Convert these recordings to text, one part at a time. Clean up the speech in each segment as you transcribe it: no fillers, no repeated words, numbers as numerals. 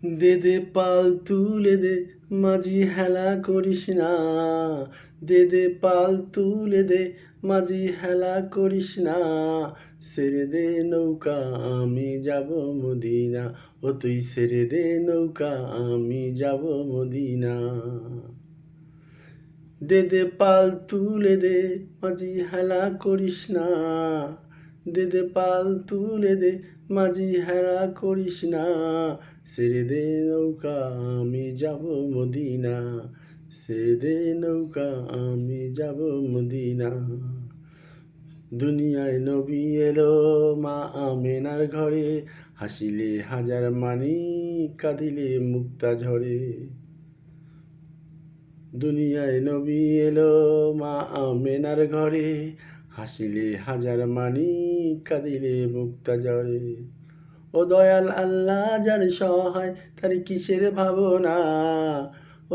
দে দে পাল তুলে দে মাঝি হেলা করিস না, দে দে পাল তুলে দে মাঝি হেলা করিস না, ছেড়ে দে নৌকা আমি যাব মদিনা, ও তুই ছেড়ে দে নৌকা আমি যাব মদিনা। দে দে পাল তুলে দে মাঝি হেলা করিস না, দে দে পাল তুলে দে মাঝি হেলা করিস না, ছেড়ে দে নৌকা আমি যাব মদিনা, ছেড়ে দে নৌকা আমি যাব মদিনা। দুনিয়ায় নবী এলো মা আমেনার ঘরে, হাসিলে হাজার মানিক কাঁদিলে মুক্তা ঝরে। দুনিয়ায় নবী এলো মা আমেনার ঘরে, হাসিলে হাজার মানিক কাঁদিলে মুক্তা ঝরে। ও দয়াল আল্লাহ যার সহায় তার কিসের ভাবনা,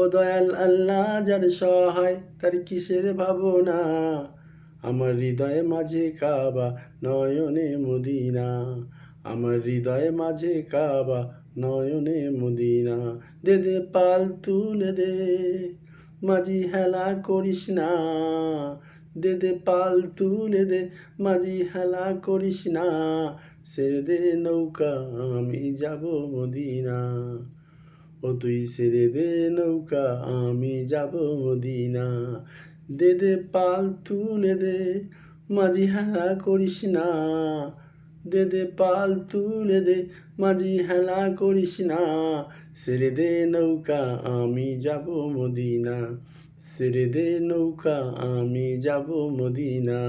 ও দয়াল আল্লাহ যার সহায় তার কিসের ভাবনা, আমার হৃদয়ে মাঝে কাবা নয়নে মদিনা, আমার হৃদয়ে মাঝে কাবা নয়নে মদিনা। দে দে পাল তুলে দে মাঝি হেলা করিস না, দে দে পাল তুলে দে মাঝি হেলা করিস না, ছেড়ে দে নৌকা আমি যাব মদিনা, ও তুই ছেড়ে দে নৌকা আমি যাব মদিনা। দে দে পাল তুলে দে মাঝি হেলা করিস না, দে দে পাল তুলে দে মাঝি হেলা করিস না, ছেড়ে দে নৌকা আমি যাব মদিনা, ছেড়ে দে নৌকা আমি যাব মদিনা।